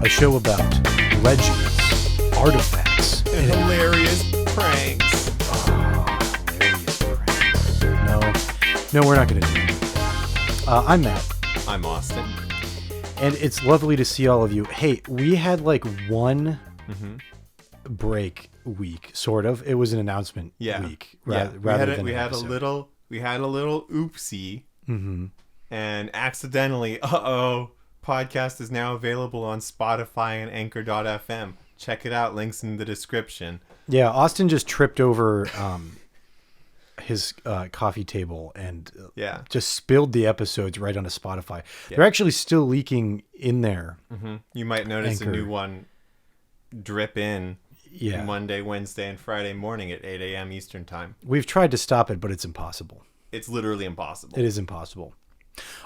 a show about legends, artifacts, and hilarious pranks. Hilarious pranks. No, we're not going to do it. I'm Matt. I'm Austin. And it's lovely to see all of you. Hey, we had like one break week, sort of. It was an announcement week. We had a little oopsie. Mm-hmm. And accidentally, podcast is now available on Spotify and Anchor.fm. Check it out. Links in the description. Yeah, Austin just tripped over his coffee table and just spilled the episodes right onto Spotify. Yeah. They're actually still leaking in there. Mm-hmm. You might notice Anchor. A new one drip in Monday, Wednesday, and Friday morning at 8 a.m. Eastern Time. We've tried to stop it, but it's impossible. It's literally impossible. It is impossible.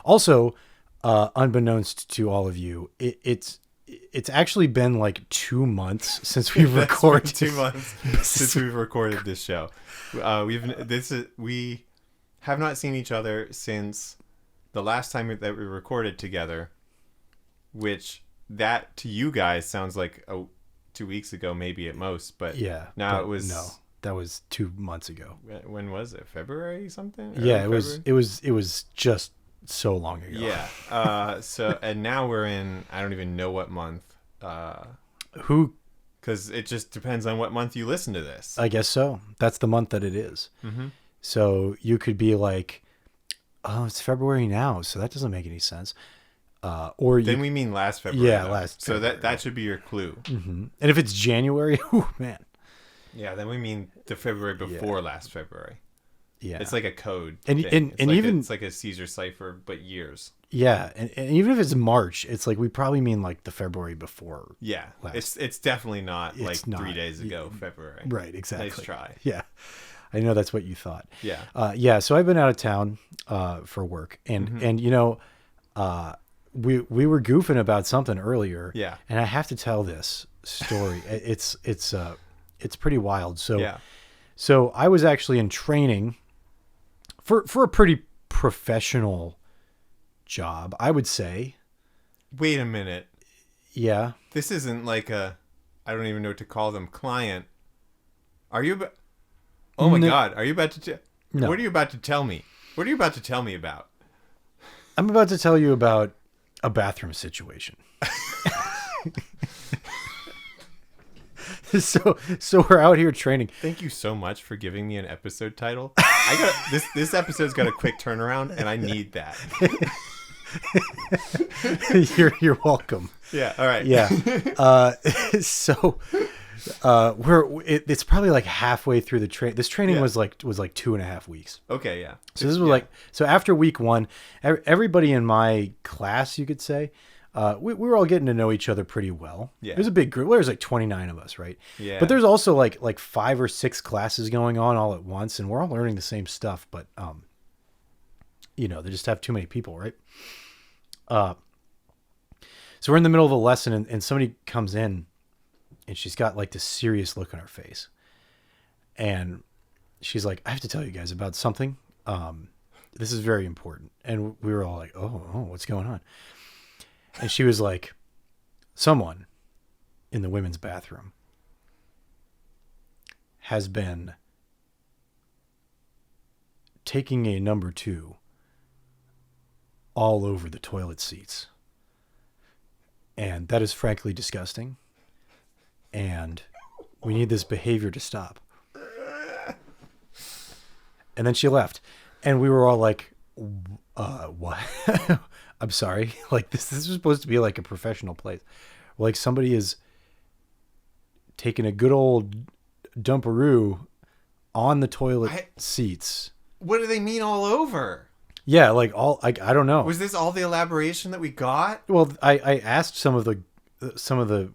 Also, unbeknownst to all of you, it's actually been like 2 months since we've recorded. 2 months since we've recorded this show. We have not seen each other since the last time that we recorded together, which that to you guys sounds like 2 weeks ago, maybe at most. But it was that was 2 months ago. When was it? February something? Yeah, it was just so long ago. Yeah. And now we're in, I don't even know what month. Because it just depends on what month you listen to this. I guess so. That's the month that it is. Mm-hmm. So you could be like, oh, it's February now, so that doesn't make any sense. Then we mean last February. Yeah, last February. So that should be your clue. Mm-hmm. And if it's January, man. Yeah, then we mean the February before last February. Yeah, it's like a code. And it's like a Caesar cipher, but years. Yeah, and even if it's March, it's like we probably mean like the February before. Yeah, it's definitely not 3 days ago, February. Right, exactly. Nice try. Yeah, I know that's what you thought. Yeah. So I've been out of town for work, and we were goofing about something earlier. Yeah, and I have to tell this story. It's pretty wild. So I was actually in training for a pretty professional job, I would say. Wait a minute. Yeah. This isn't like I don't even know what to call them, client. Are you Oh my God. Are you about to No. What are you about to tell me? What are you about to tell me about? I'm about to tell you about a bathroom situation. So we're out here training. Thank you so much for giving me an episode title. This episode's got a quick turnaround, and I need that. You're welcome. Yeah. All right. Yeah. It's probably like halfway through the train. This training was like 2.5 weeks. Okay. Yeah. So this was so after week 1, everybody in my class, you could say, we were all getting to know each other pretty well. Yeah. It was a big group. There's like 29 of us, right? Yeah. But there's also like 5 or 6 classes going on all at once, and we're all learning the same stuff. But they just have too many people, right? So we're in the middle of a lesson, and somebody comes in, and she's got like this serious look on her face, and she's like, "I have to tell you guys about something. This is very important." And we were all like, "Oh, what's going on?" And she was like, someone in the women's bathroom has been taking a number 2 all over the toilet seats. And that is frankly disgusting. And we need this behavior to stop. And then she left. And we were all like, what? I'm sorry. Like this is supposed to be like a professional place. Like somebody is taking a good old dumperoo on the toilet seats. What do they mean all over? Yeah, like I don't know. Was this all the elaboration that we got? Well, I asked some of the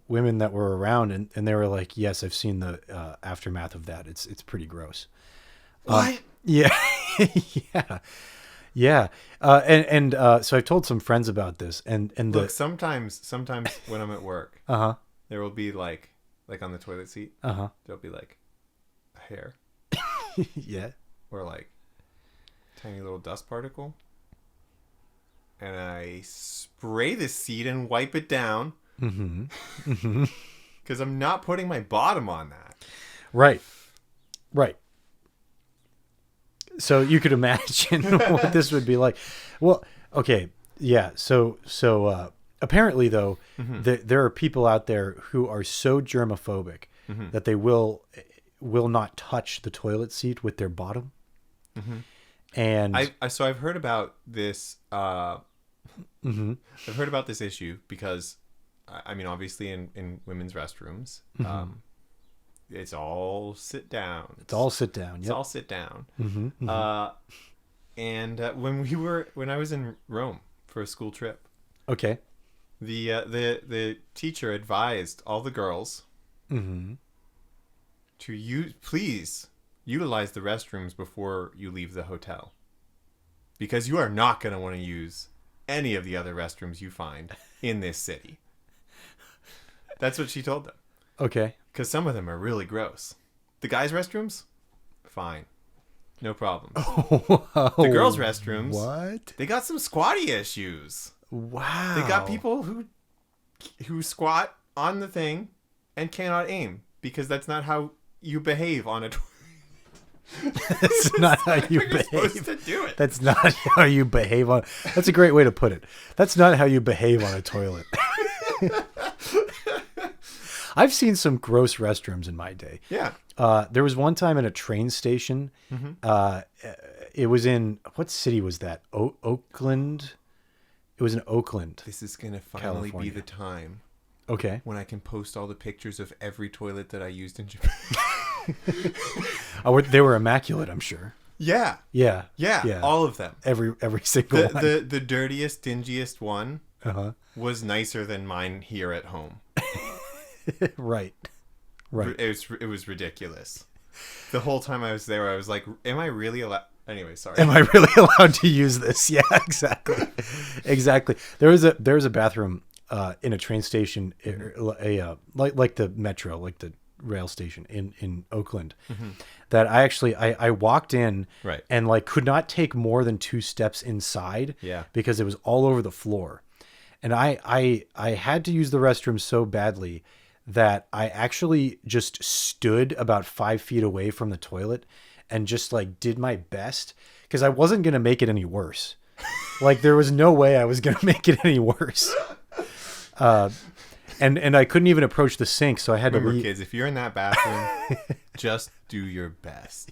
women that were around, and they were like, "Yes, I've seen the aftermath of that. It's pretty gross." What? Yeah. Yeah. So I've told some friends about this, and look, sometimes when I'm at work, there will be like on the toilet seat, there'll be like a hair, yeah, or like tiny little dust particle, and I spray the seat and wipe it down Because I'm not putting my bottom on that. Right. Right. So you could imagine what this would be like. Well, okay. Yeah. So apparently though, there are people out there who are so germophobic that they will not touch the toilet seat with their bottom. And I've heard about this. I've heard about this issue because, I mean, obviously in women's restrooms, it's all sit down. It's all sit down. It's all sit down. And when I was in Rome for a school trip, okay, the teacher advised all the girls to please utilize the restrooms before you leave the hotel, because you are not going to want to use any of the other restrooms you find in this city. That's what she told them. Okay. Because some of them are really gross. The guys' restrooms, fine. No problems. The girls' restrooms, what? they got some squatty issues. Wow. They got people who squat on the thing and cannot aim, because that's not how you behave on a toilet. That's not how you behave. Supposed to do it. That's not how you behave on. That's a great way to put it. That's not how you behave on a toilet. I've seen some gross restrooms in my day. Yeah. There was one time in a train station. It was in, what city was that? Oakland. It was in Oakland. This is gonna finally California. be the time. Okay. When I can post all the pictures of every toilet that I used in Japan. They were immaculate, I'm sure. Yeah. Yeah. All of them. Every single one. The dirtiest, dingiest one was nicer than mine here at home. Right. It was ridiculous. The whole time I was there, I was like, "Am I really allowed?" Anyway, sorry. Am I really allowed to use this? Yeah, exactly. There was a bathroom in a train station, like the metro, like the rail station in Oakland, that I walked in and like could not take more than 2 steps inside because it was all over the floor. And I had to use the restroom so badly that I actually just stood about 5 feet away from the toilet and just like did my best, because I wasn't going to make it any worse. Like there was no way I was going to make it any worse. And I couldn't even approach the sink, so I had Remember, kids, if you're in that bathroom, just do your best.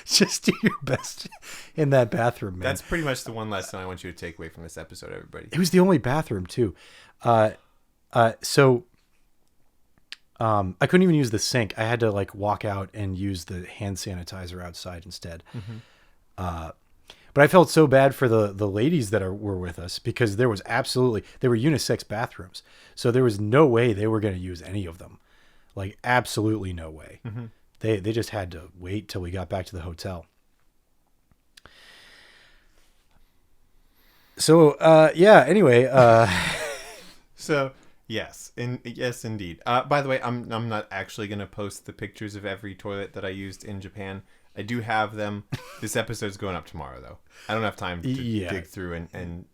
Just do your best in that bathroom, man. That's pretty much the one lesson I want you to take away from this episode, everybody. It was the only bathroom too. I couldn't even use the sink. I had to like walk out and use the hand sanitizer outside instead. But I felt so bad for the ladies that were with us, because they were unisex bathrooms. So there was no way they were going to use any of them. Like absolutely no way. They just had to wait till we got back to the hotel. So, anyway. So, yes, indeed. By the way, I'm not actually going to post the pictures of every toilet that I used in Japan. I do have them. This episode's going up tomorrow, though. I don't have time to dig through and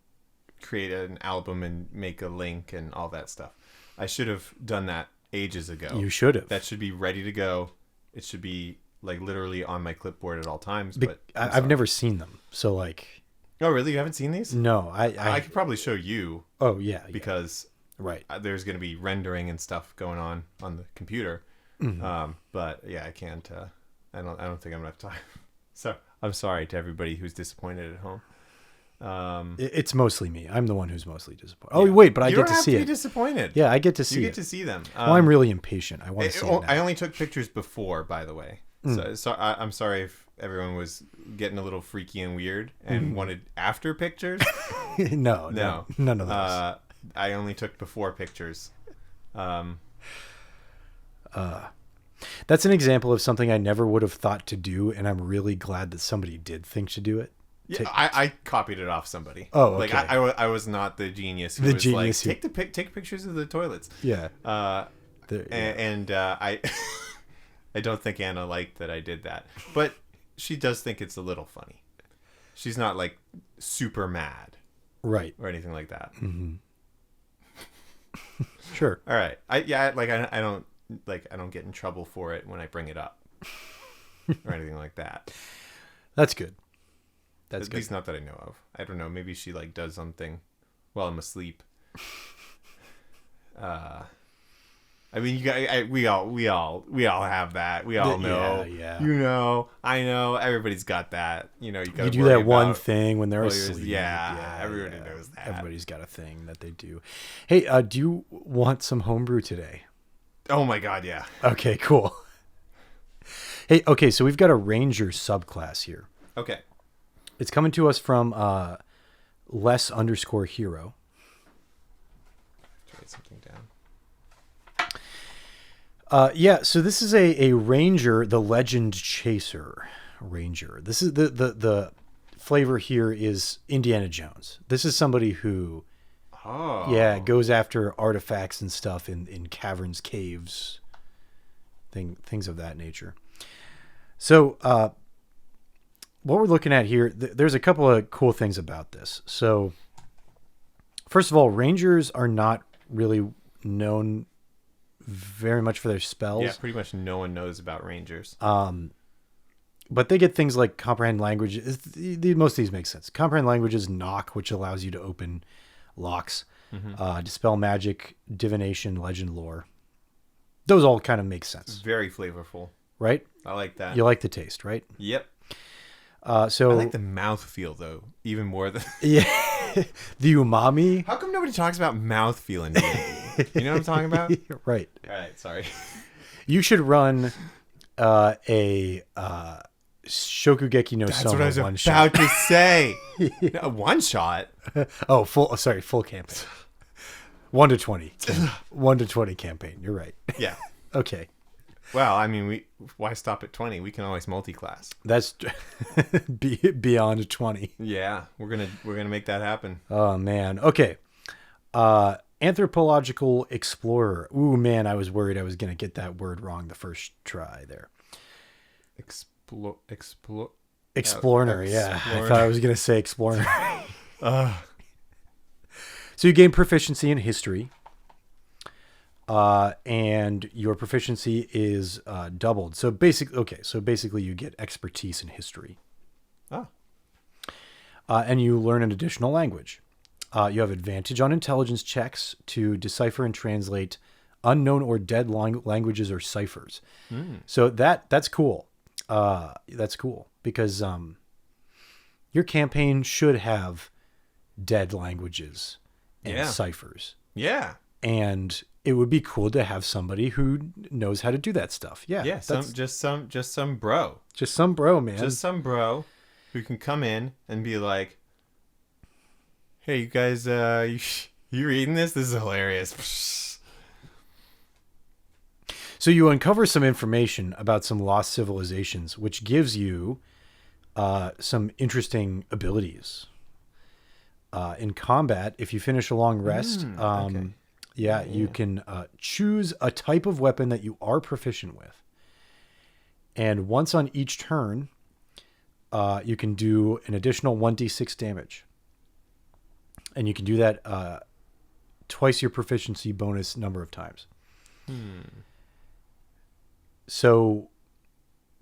create an album and make a link and all that stuff. I should have done that ages ago. You should have. That should be ready to go. It should be like literally on my clipboard at all times. But I've never seen them, so like. Oh, really? You haven't seen these? No, I could probably show you. Oh yeah. Because there's going to be rendering and stuff going on the computer. But yeah, I can't. I don't think I'm gonna have time. So I'm sorry to everybody who's disappointed at home. It's mostly me. I'm the one who's mostly disappointed. Oh wait, but I get to see it. You don't have to be disappointed. Yeah, I get to see it. You get to see them. Well, I'm really impatient. I want to see it now. I only took pictures before, by the way. So I'm sorry if everyone was getting a little freaky and weird and wanted after pictures. No, none of those. I only took before pictures. That's an example of something I never would have thought to do, and I'm really glad that somebody did think to do it. Yeah, I copied it off somebody. Oh, okay. Like I was not the genius who was like, take pictures of the toilets. Yeah. And I I don't think Anna liked that I did that, but she does think it's a little funny. She's not like super mad, right, or anything like that. Sure. All right. I don't get in trouble for it when I bring it up or anything like that. That's good. That's At good. least not that I know of. I don't know. Maybe she like does something while I'm asleep. I mean, you guys, we all have that. We all know. Yeah. You know, I know. Everybody's got that. You know, You do that one thing when they're asleep. Yeah, everybody knows that. Everybody's got a thing that they do. Hey, do you want some homebrew today? Oh my God, yeah. Okay, cool. Hey, okay, so we've got a Ranger subclass here. Okay. It's coming to us from less_hero. Write something down. Yeah, so this is a Ranger, the Legend Chaser Ranger. This is the flavor here is Indiana Jones. This is somebody who, goes after artifacts and stuff in caverns, caves, things of that nature. So, what we're looking at here, there's a couple of cool things about this. So, first of all, Rangers are not really known very much for their spells. Yeah, pretty much no one knows about Rangers. But they get things like comprehend languages. Most of these make sense. Comprehend languages, knock, which allows you to open locks, dispel magic, divination, legend lore. Those all kind of make sense. Very flavorful. Right? I like that. You like the taste, right? Yep. So I like the mouthfeel though, even more than yeah, the umami. How come nobody talks about mouthfeel in D&D? You know what I'm talking about? Right. All right, sorry. You should run a Shokugeki no That's Soma what I was one about shot. to say. A one shot. Oh, full campaign. 1 to 20. 1 to 20 campaign. You're right. Yeah. Okay. Well, I mean, why stop at 20? We can always multi-class. That's beyond 20. Yeah, we're gonna make that happen. Oh man. Okay. Anthropological explorer. Ooh man, I was worried I was gonna get that word wrong the first try there. Explorer. Yeah, I thought I was gonna say explorer. So you gain proficiency in history. And your proficiency is doubled. So basically you get expertise in history. Oh. And you learn an additional language. You have advantage on intelligence checks to decipher and translate unknown or dead languages or ciphers. So that's cool. That's cool because your campaign should have dead languages and ciphers. Yeah. And it would be cool to have somebody who knows how to do that stuff. Yeah. Yeah. Just some bro. Just some bro, man. Just some bro who can come in and be like, "Hey, you guys, you reading this? This is hilarious." So you uncover some information about some lost civilizations, which gives you some interesting abilities. In combat, if you finish a long rest, okay. you can choose a type of weapon that you are proficient with. And once on each turn, you can do an additional 1d6 damage. And you can do that twice your proficiency bonus number of times. So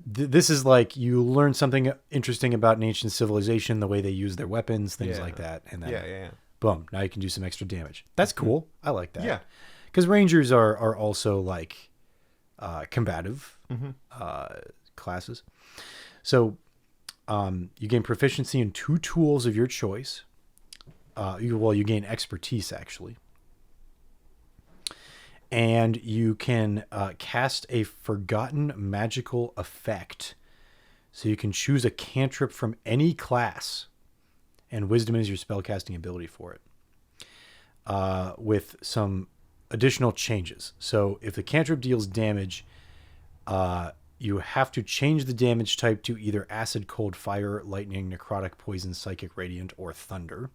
this is like you learn something interesting about an ancient civilization, the way they use their weapons, things like that. And then boom, now you can do some extra damage. That's cool. I like that. Yeah. Because Rangers are also like combative classes. So you gain proficiency in 2 tools of your choice. You gain expertise, actually. And you can cast a forgotten magical effect. So you can choose a cantrip from any class. And wisdom is your spellcasting ability for it. With some additional changes. So if the cantrip deals damage, you have to change the damage type to either acid, cold, fire, lightning, necrotic, poison, psychic, radiant, or thunder.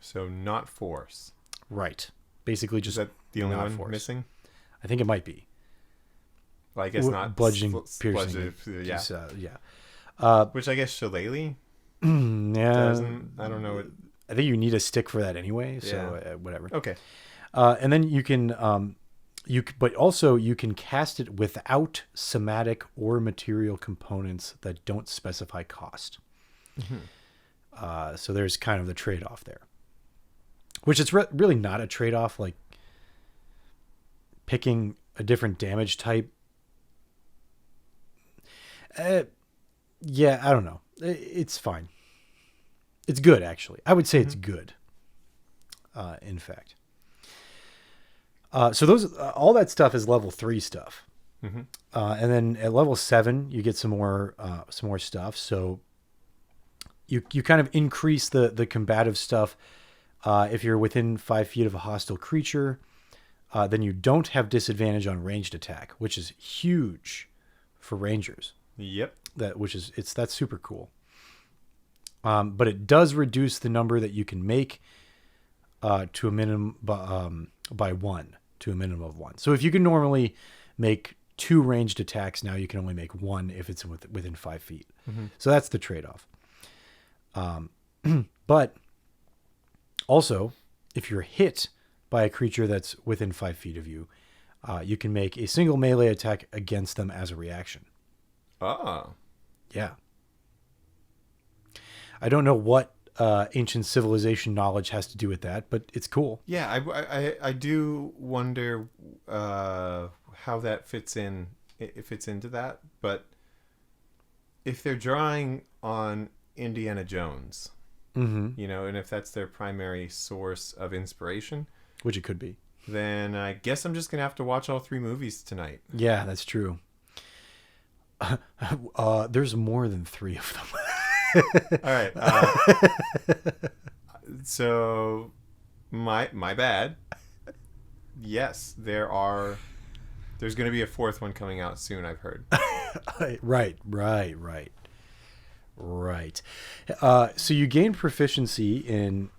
So not force. Right. Basically just is that the only one force. Missing? I think it might be. Well, I guess not. Bludgeoning, piercing. Which I guess Shillelagh yeah. doesn't. I don't know. I think you need a stick for that anyway, so whatever. Okay. And then you can but also you can cast it without somatic or material components that don't specify cost. So there's kind of the trade-off there, which is really not a trade-off. Like picking a different damage type. Yeah, I don't know. It's fine. It's good, actually. I would say it's good. In fact. So those all that stuff is level 3 stuff, and then at level 7 you get some more stuff. So you kind of increase the combative stuff. If you're within 5 feet of a hostile creature, then you don't have disadvantage on ranged attack, which is huge for rangers. Yep. That's super cool. But it does reduce the number that you can make to a minimum by 1 to a minimum of 1. So if you can normally make 2 ranged attacks, now you can only make 1 if it's within 5 feet. So that's the trade-off. But also, if you're hit by a creature that's within 5 feet of you, you can make a single melee attack against them as a reaction. Ah. Yeah. I don't know what ancient civilization knowledge has to do with that, but it's cool. Yeah, I do wonder how that fits in. It fits into that, but if they're drawing on Indiana Jones, and if that's their primary source of inspiration, which it could be, then I guess I'm just gonna have to watch all 3 movies tonight. Yeah, that's true. There's more than 3 of them. All right. So my bad. Yes, there's going to be a 4th one coming out soon, I've heard. Right. So you gain proficiency in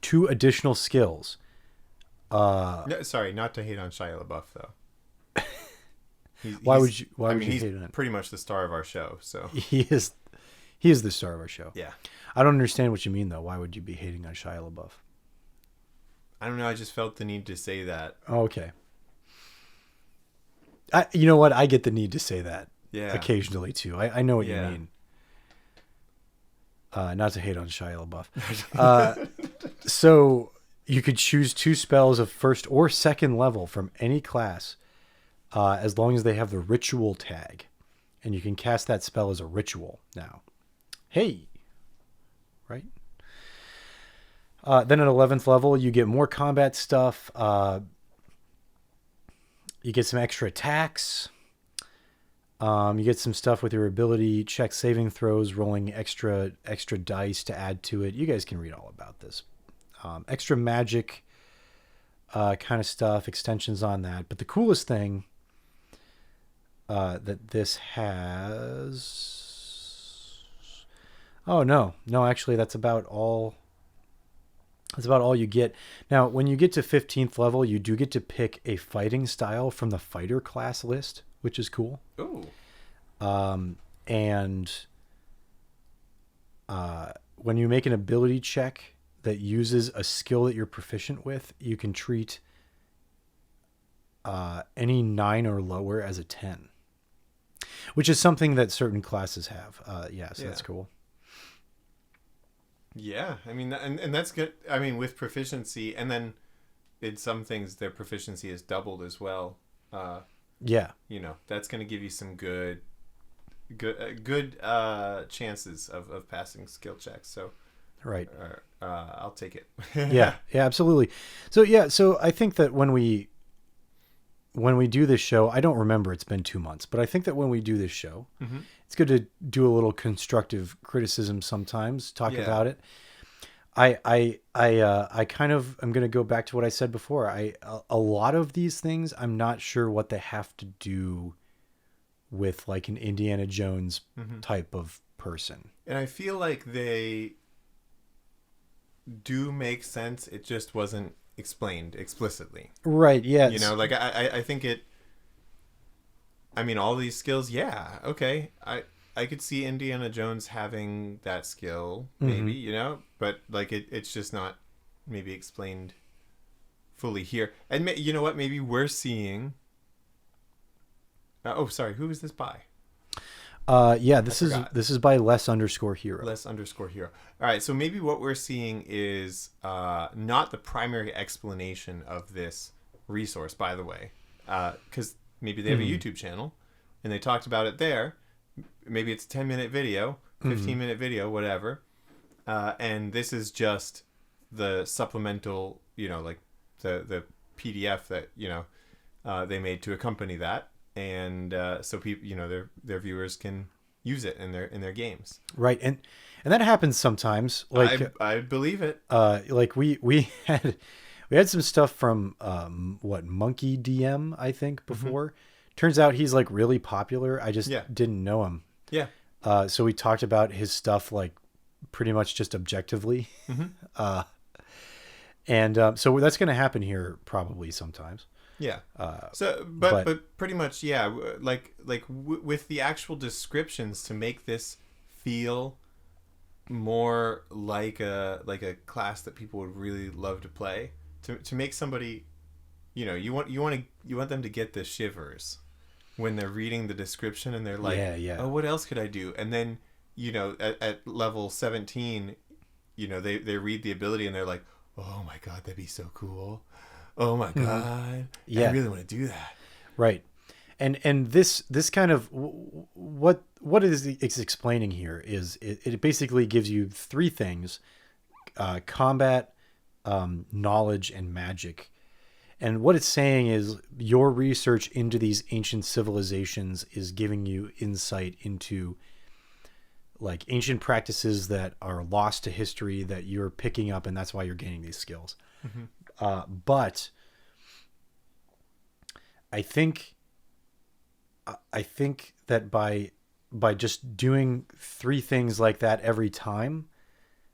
2 additional skills. No, sorry, not to hate on Shia LaBeouf though. Why would you he's hate on it? Pretty much the star of our show, so He is the star of our show. yeah. I don't understand what you mean though. Why would you be hating on Shia LaBeouf? I don't know. I just felt the need to say that. Oh, okay. You know what? I get the need to say that occasionally too. I know what you mean. Not to hate on Shia LaBeouf. So you could choose 2 spells of 1st or 2nd level from any class, as long as they have the ritual tag, and you can cast that spell as a ritual now. Hey, right? Then at 11th level, you get more combat stuff. You get some extra attacks. You get some stuff with your ability, check saving throws, rolling extra dice to add to it. You guys can read all about this. Extra magic kind of stuff, extensions on that. But the coolest thing that this has... Oh, no, actually, that's about all you get. Now, when you get to 15th level, you do get to pick a fighting style from the fighter class list, which is cool. Ooh. And when you make an ability check that uses a skill that you're proficient with, you can treat any 9 or lower as a 10, which is something that certain classes have. That's cool. Yeah, I mean, and that's good. I mean, with proficiency, and then in some things, their proficiency is doubled as well. That's going to give you some good chances of passing skill checks. So, right. I'll take it. yeah, absolutely. So I think that when we do this show, I don't remember, it's been 2 months, but I think that when we do this show, it's good to do a little constructive criticism sometimes, talk about it. I kind of, I'm going to go back to what I said before. A lot of these things, I'm not sure what they have to do with like an Indiana Jones type of person. And I feel like they do make sense. It just wasn't explained explicitly. Right. Yeah. Like I think it, I mean, all these skills. Yeah. Okay. I could see Indiana Jones having that skill maybe, but like it's just not maybe explained fully hear. And you know what? Maybe we're seeing. Sorry. Who is this by? This is by Les_Hero. Les_Hero. All right. So maybe what we're seeing is not the primary explanation of this resource. By the way, because maybe they have a YouTube channel, and they talked about it there. Maybe it's a 10-minute video, 15-minute video, whatever. And this is just the supplemental, like the PDF that, they made to accompany that. And so people, their viewers can use it in their games. Right. And that happens sometimes. Like I believe it. Like we had some stuff from Monkey DM, I think, before. Turns out he's like really popular. I just didn't know him. Yeah. So we talked about his stuff like pretty much just objectively. So that's going to happen here probably sometimes. Yeah. But pretty much, yeah. With the actual descriptions to make this feel more like a class that people would really love to play. To make somebody, you want them to get the shivers when they're reading the description and they're like, oh, what else could I do? And then, at level 17, they read the ability and they're like, oh my God, that'd be so cool. Oh my God. I really want to do that. Right. And this kind of what it's explaining here is it basically gives you three things: combat, knowledge, and magic. And what it's saying is your research into these ancient civilizations is giving you insight into like ancient practices that are lost to history that you're picking up, and that's why you're gaining these skills. But I think that by just doing three things like that every time,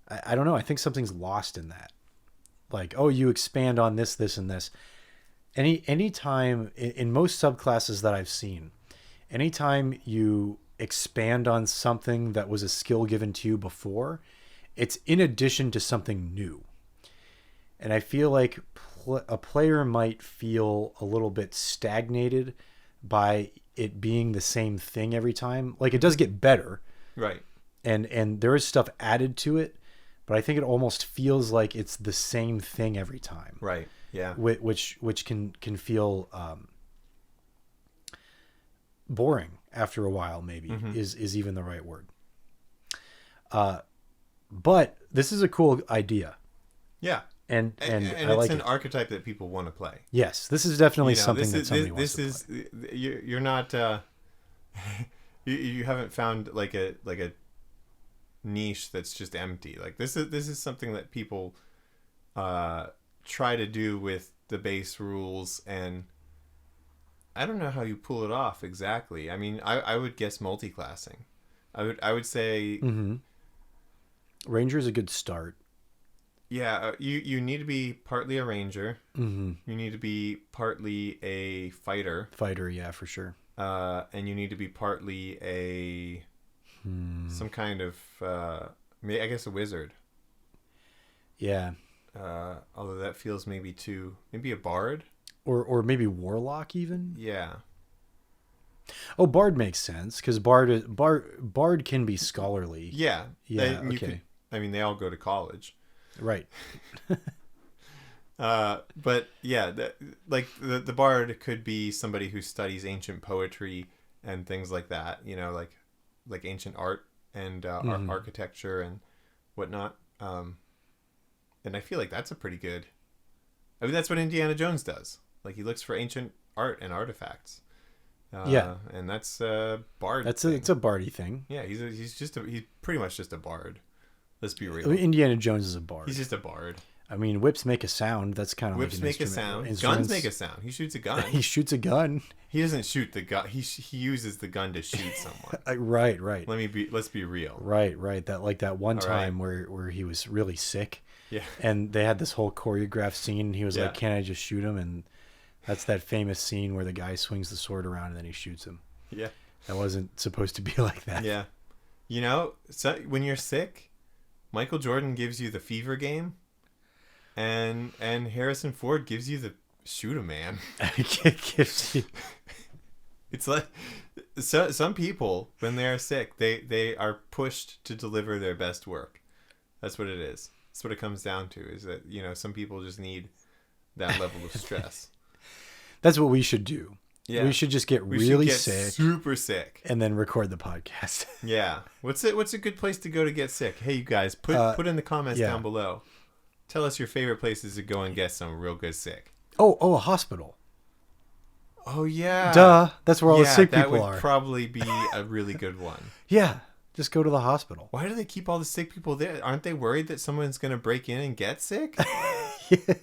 I don't know. I think something's lost in that. Like, oh, you expand on this, this, and this. Any time in most subclasses that I've seen, anytime you expand on something that was a skill given to you before, it's in addition to something new. And I feel like a player might feel a little bit stagnated by it being the same thing every time. Like, it does get better. Right. And there is stuff added to it, but I think it almost feels like it's the same thing every time. Right. Yeah. Which can feel boring after a while, maybe is even the right word. But this is a cool idea. Yeah. And I like an archetype that people want to play. Yes, this is definitely something that somebody wants to play. You're not you haven't found like a niche that's just empty. Like this is something that people try to do with the base rules, and I don't know how you pull it off exactly. I mean, I would guess multi-classing. I would say Ranger is a good start. Yeah, you need to be partly a ranger. You need to be partly a fighter. Fighter, yeah, for sure. And you need to be partly a some kind of I guess a wizard. Yeah. Although that feels maybe a bard. Or maybe warlock even. Yeah. Oh, bard makes sense because bard can be scholarly. Yeah. Yeah. Okay. They all go to college. Right. But yeah, the bard could be somebody who studies ancient poetry and things like that, like ancient art and architecture and whatnot. And I feel like that's a pretty good, that's what Indiana Jones does. Like, he looks for ancient art and artifacts. And that's a bard. It's a bardy thing. Yeah, he's pretty much just a bard. Let's be real. Indiana Jones is a bard. He's just a bard. I mean, whips make a sound. That's kind of whips like an make a sound. Guns make a sound. He shoots a gun. He shoots a gun. He doesn't shoot the gun. He uses the gun to shoot someone. Right. Let's be real. Right. That one time where he was really sick. Yeah. And they had this whole choreographed scene. And he was like, "Can I just shoot him?" And that's that famous scene where the guy swings the sword around and then he shoots him. Yeah. That wasn't supposed to be like that. Yeah. So when you're sick, Michael Jordan gives you the fever game. And Harrison Ford gives you the shoot 'em, man. Gives you... It's like some people, when they are sick, they are pushed to deliver their best work. That's what it is. That's what it comes down to, is that, you know, some people just need that level of stress. That's what we should do. Yeah. We should just get really sick. Super sick. And then record the podcast. Yeah. What's a good place to go to get sick? Hey, you guys, put in the comments down below. Tell us your favorite places to go and get some real good sick. Oh, a hospital. Oh, yeah. Duh. That's where all the sick people are. That would probably be a really good one. Yeah. Just go to the hospital. Why do they keep all the sick people there? Aren't they worried that someone's going to break in and get sick? Yeah.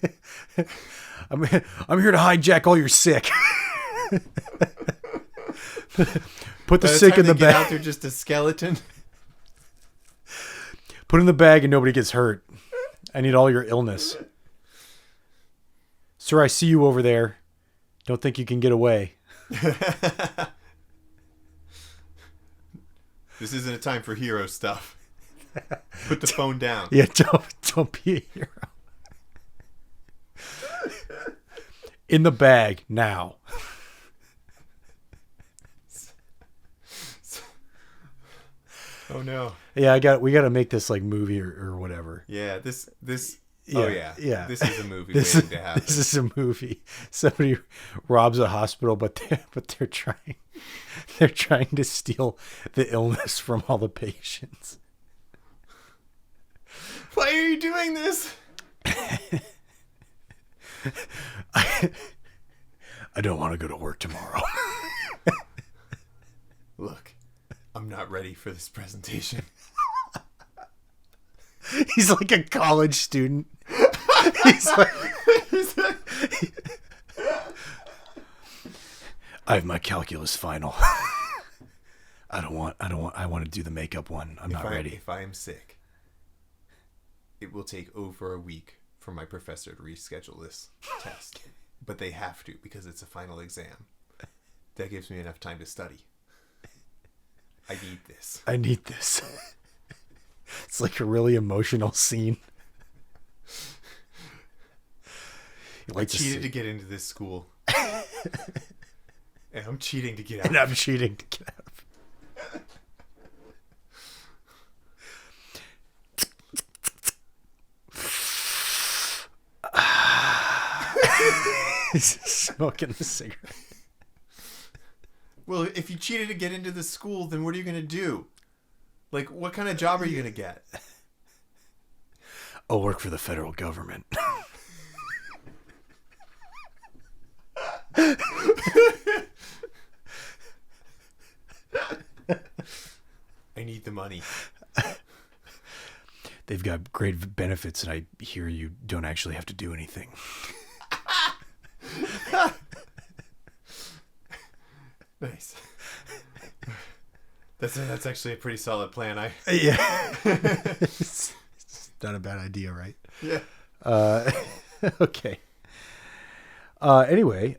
I'm here to hijack all your sick. Put the sick in the bag. Out there just a skeleton. Put in the bag and nobody gets hurt. I need all your illness. Sir, I see you over there. Don't think you can get away. This isn't a time for hero stuff. Put the phone down. Yeah, don't be a hero. In the bag now. Oh no. Yeah, we got to make this like movie or whatever. Yeah, this. Yeah, oh yeah. This is a movie waiting to happen. This is a movie. Somebody robs a hospital, but they're trying to steal the illness from all the patients. Why are you doing this? I don't want to go to work tomorrow. Look, I'm not ready for this presentation. He's like a college student. He's like, I have my calculus final. I want to do the makeup one. I'm not ready. If I am sick, it will take over a week for my professor to reschedule this test. But they have to, because it's a final exam. That gives me enough time to study. I need this. It's like a really emotional scene. I cheated to get into this school. And I'm cheating to get out. And I'm cheating to get out of it. He's smoking the cigarette. Well, if you cheated to get into the school, then what are you going to do? Like, what kind of job are you going to get? I'll work for the federal government. I need the money. They've got great benefits, and I hear you don't actually have to do anything. Nice. That's actually a pretty solid plan. Yeah. It's not a bad idea, right? Yeah. Okay. Anyway,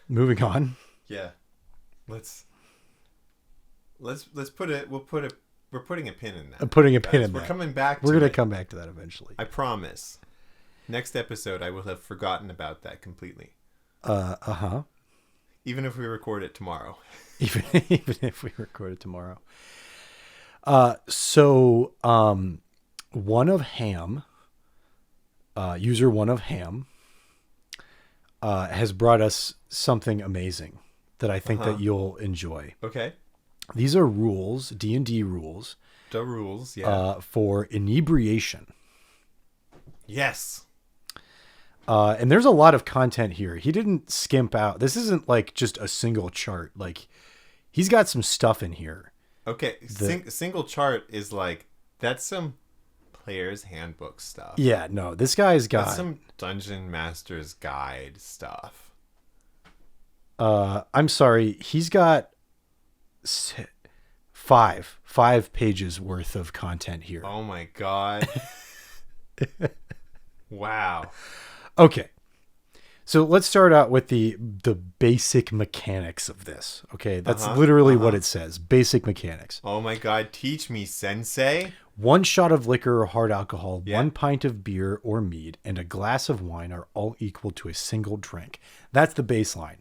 moving on. Yeah. Let's put it. We're putting a pin in that. Putting a pin in that. We're coming back. We're gonna come back to that eventually. I promise. Next episode, I will have forgotten about that completely. Even if we record it tomorrow. Even if we record it tomorrow. So ONEOFHAM, user ONEOFHAM, has brought us something amazing that I think that you'll enjoy. Okay. These are rules, D&D rules. The rules, yeah. For inebriation. Yes. And there's a lot of content here. He didn't skimp out. This isn't like just a single chart. Like, he's got some stuff in here. Okay, single chart is like, that's some player's handbook stuff. Yeah, no, this guy's got... That's some Dungeon Master's Guide stuff. I'm sorry, he's got five pages worth of content here. Oh my god. Wow. Okay. So let's start out with the basic mechanics of this. Okay, that's literally what it says. Basic mechanics. Oh my god, teach me, sensei. 1 shot of liquor or hard alcohol, Yeah. 1 pint of beer or mead, and a glass of wine are all equal to a single drink. That's the baseline.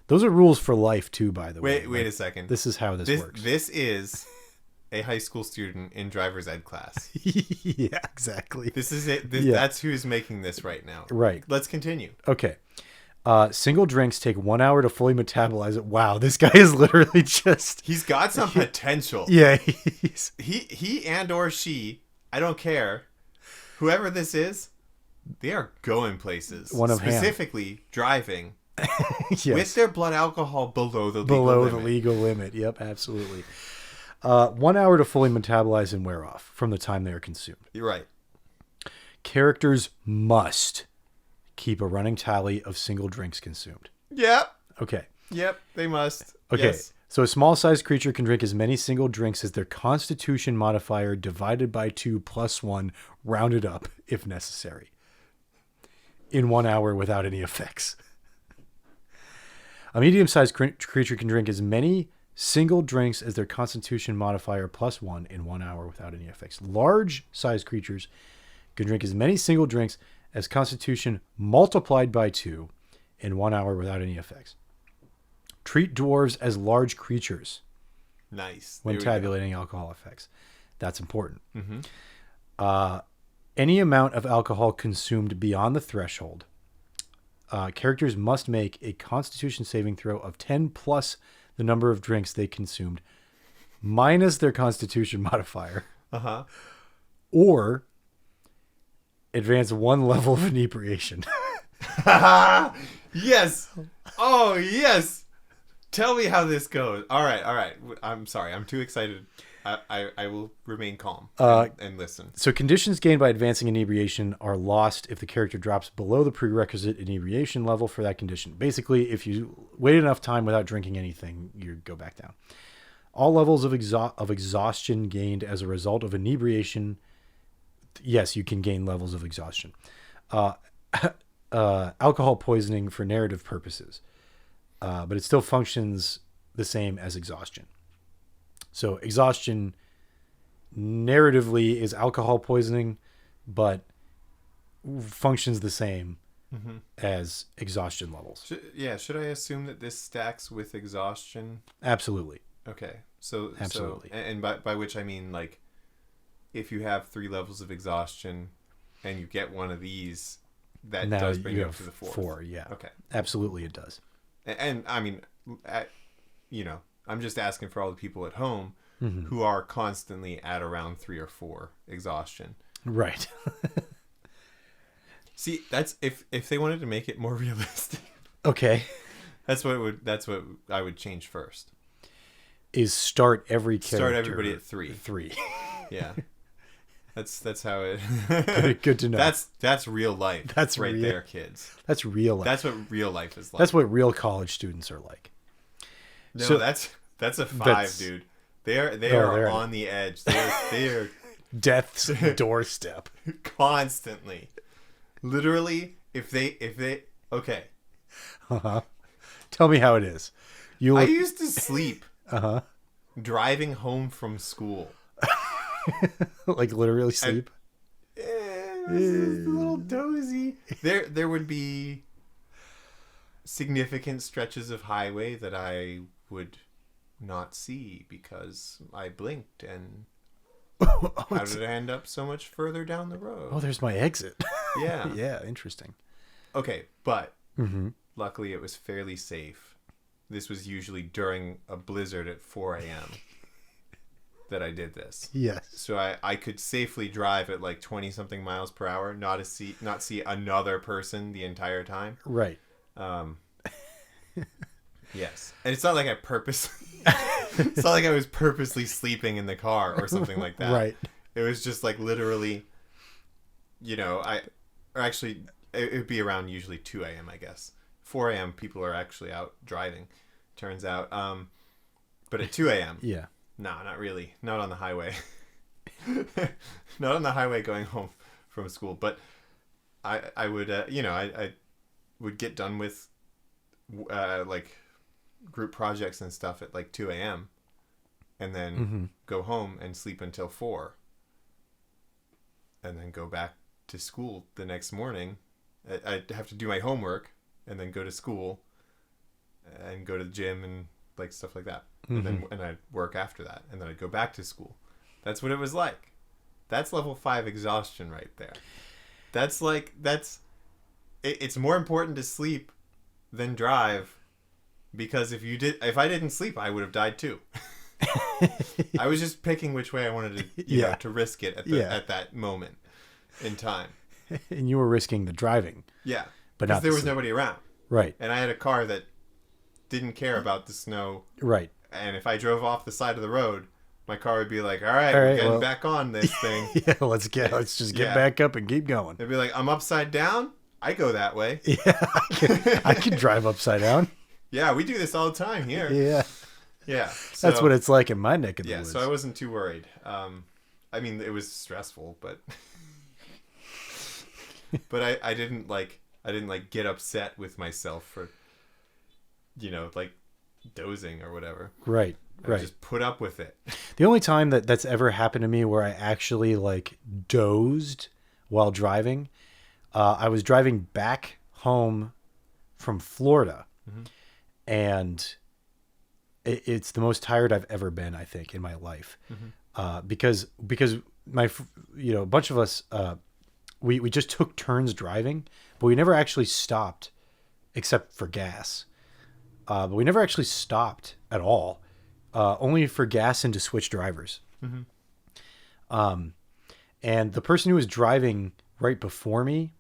Those are rules for life too, by the way. Wait a second. This is how this works. This is a high school student in driver's ed class. Yeah, exactly. This is it. That's who's making this right now. Right. Let's continue. Okay. Single drinks take 1 hour to fully metabolize it. Wow, this guy is literally just... He's got some potential. Yeah, He and or she, I don't care. Whoever this is, they are going places. ONEOFHAM. Specifically driving. yes. With their blood alcohol below the legal limit. Yep, absolutely. 1 hour to fully metabolize and wear off from the time they are consumed. You're right. Characters must keep a running tally of single drinks consumed. Yep. Okay. Yep, they must. Okay. Yes. So a small-sized creature can drink as many single drinks as their constitution modifier divided by 2 plus 1, rounded up if necessary, in 1 hour without any effects. A medium-sized creature can drink as many single drinks as their constitution modifier plus 1 in 1 hour without any effects. Large-sized creatures can drink as many single drinks as constitution multiplied by 2 in 1 hour without any effects. Treat dwarves as large creatures. Nice. When tabulating alcohol effects. That's important. Mm-hmm. Any amount of alcohol consumed beyond the threshold, characters must make a constitution saving throw of 10 plus the number of drinks they consumed, minus their constitution modifier. Uh-huh. Or advance 1 level of inebriation. Yes. Oh, yes. Tell me how this goes. All right. I'm sorry. I'm too excited. I will remain calm and listen. So conditions gained by advancing inebriation are lost if the character drops below the prerequisite inebriation level for that condition. Basically, if you wait enough time without drinking anything, you go back down. All levels of exhaustion gained as a result of inebriation. Yes, you can gain levels of exhaustion. Alcohol poisoning for narrative purposes. But it still functions the same as exhaustion. So exhaustion narratively is alcohol poisoning, but functions the same as exhaustion levels. Should I assume that this stacks with exhaustion? Absolutely. Okay. So absolutely. And by which I mean, like, if you have 3 levels of exhaustion and you get one of these, that now does bring you up have to the 4th. 4, yeah. Okay. Absolutely it does. And I mean, I'm just asking for all the people at home who are constantly at around 3 or 4 exhaustion. Right. See, that's if they wanted to make it more realistic. Okay. That's what I would change first. Is start everybody at 3. 3. Yeah. That's how it Good to know. That's real life. That's right real. there, kids. That's real life. That's what real life is like. That's what real college students are like. No, so, that's a 5, dude. They are on the edge. They are death's doorstep. Constantly. Literally, if they okay. Uh-huh. Tell me how it is. I used to sleep driving home from school. Like literally sleep? It was a little dozy. There would be significant stretches of highway that I would not see because I blinked, and how did it end up so much further down the road? Oh, there's my exit. Yeah. Yeah, interesting. Okay, but luckily it was fairly safe. This was usually during a blizzard at 4 a.m. that I did this. Yes. So I could safely drive at like 20 something miles per hour, not see another person the entire time. Right. Yes. And it's not like it's not like I was purposely sleeping in the car or something like that. Right. It was just like literally, it would be around usually 2 a.m. I guess. 4 a.m. people are actually out driving, turns out. But at 2 a.m. Yeah. No, not really. Not on the highway. Not on the highway going home from school. But I would, I would get done with like group projects and stuff at like 2 a.m. and then go home and sleep until 4. and then go back to school the next morning. I'd have to do my homework and then go to school and go to the gym and like stuff like that. Mm-hmm. And I'd work after that, and then I'd go back to school. That's what it was like. That's level 5 exhaustion right there. It's more important to sleep than drive, because if I didn't sleep, I would have died too. I was just picking which way I wanted to, you know, to risk it at that moment in time. And you were risking the driving. Yeah. But because there was nobody around. Right. And I had a car that didn't care about the snow. Right. And if I drove off the side of the road, my car would be like, all right, we're getting back on this thing. Yeah, let's just get back up and keep going. It'd be like, I'm upside down. I go that way. Yeah, I could drive upside down. Yeah, we do this all the time here. Yeah. Yeah. So, that's what it's like in my neck of the woods. Yeah, so I wasn't too worried. I mean, it was stressful, but but I didn't get upset with myself for, you know, like dozing or whatever. Right. I just put up with it. The only time that's ever happened to me where I actually like dozed while driving, I was driving back home from Florida, and it's the most tired I've ever been, I think, in my life, because my, you know, a bunch of us, we just took turns driving, but we never actually stopped, except for gas. But we never actually stopped at all, only for gas and to switch drivers. And the person who was driving right before me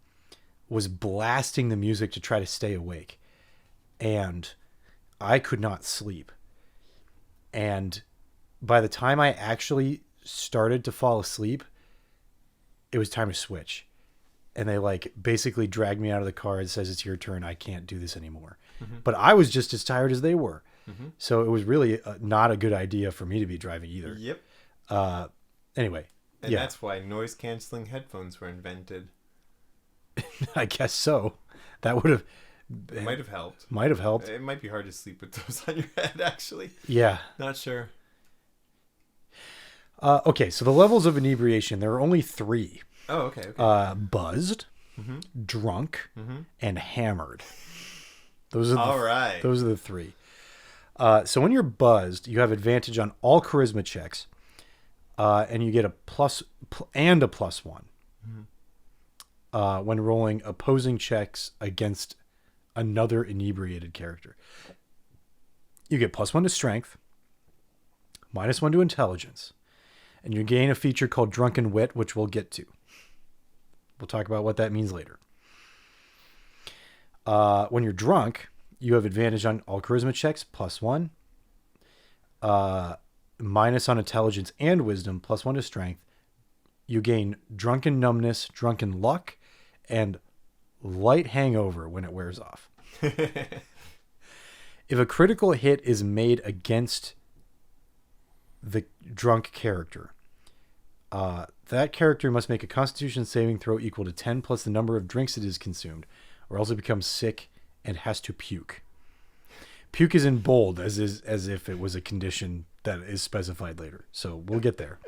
was blasting the music to try to stay awake, and I could not sleep. And by the time I actually started to fall asleep, it was time to switch. And they like basically dragged me out of the car and says, it's your turn. I can't do this anymore. But I was just as tired as they were. So it was really not a good idea for me to be driving either. Yep. Anyway. And that's why noise canceling headphones were invented. I guess so. That would have... It might have helped. Might have helped. It might be hard to sleep with those on your head, actually. Yeah. Not sure. Okay, so the levels of inebriation, there are only 3. Oh, okay. Buzzed, drunk, and hammered. Those are right. Those are the 3. So when you're buzzed, you have advantage on all charisma checks, and you get a +1 when rolling opposing checks against another inebriated character. You get +1 to strength, -1 to intelligence, and you gain a feature called drunken wit, which we'll get to. We'll talk about what that means later. When you're drunk, you have advantage on all charisma checks, +1, minus on intelligence and wisdom, +1 to strength. You gain drunken numbness, drunken luck, and light hangover when it wears off. If a critical hit is made against the drunk character, that character must make a Constitution saving throw equal to 10 plus the number of drinks it is consumed, or else it becomes sick and has to puke. Puke is in bold, as if it was a condition that is specified later. So we'll get there.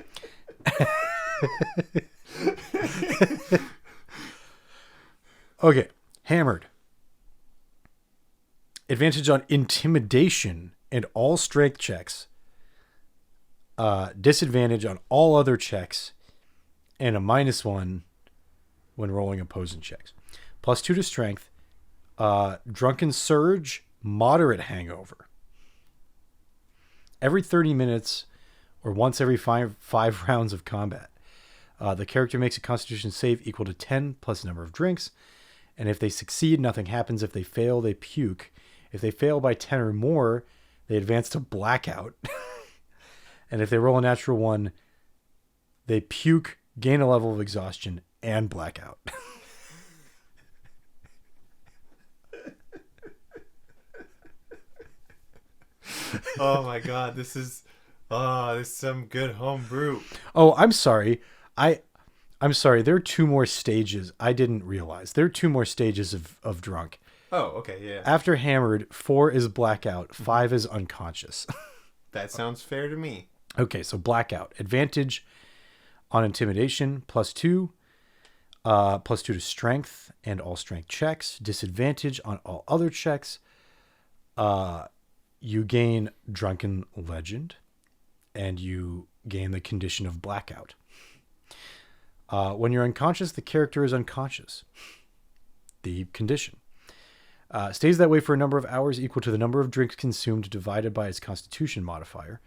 Okay, hammered. Advantage on intimidation and all strength checks. Disadvantage on all other checks, and a -1 when rolling opposing checks. +2 to strength. Drunken surge, moderate hangover. Every 30 minutes or once every five rounds of combat, the character makes a Constitution save equal to 10 plus the number of drinks. And if they succeed, nothing happens. If they fail, they puke. If they fail by 10 or more, they advance to blackout. And if they roll a natural 1, they puke, gain a level of exhaustion, and blackout. Oh my god, this is some good home brew. Oh, I'm sorry. I'm sorry. There are 2 more stages. I didn't realize. There are 2 more stages of drunk. Oh, okay, yeah. After hammered, 4 is blackout, 5 is unconscious. That sounds fair to me. Okay, so blackout. Advantage on intimidation, +2. +2 to strength and all strength checks. Disadvantage on all other checks. You gain Drunken Legend, and you gain the condition of blackout. When you're unconscious, the character is unconscious. The condition. Stays that way for a number of hours equal to the number of drinks consumed divided by its constitution modifier.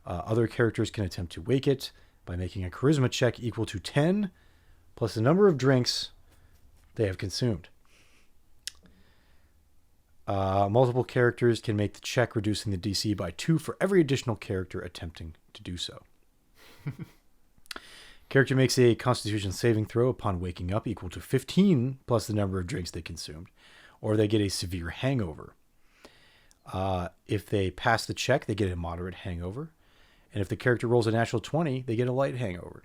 Other characters can attempt to wake it by making a charisma check equal to 10 plus the number of drinks they have consumed. Multiple characters can make the check, reducing the DC by 2 for every additional character attempting to do so. Character makes a constitution saving throw upon waking up equal to 15 plus the number of drinks they consumed, or they get a severe hangover. If they pass the check, they get a moderate hangover. And if the character rolls a natural 20, they get a light hangover.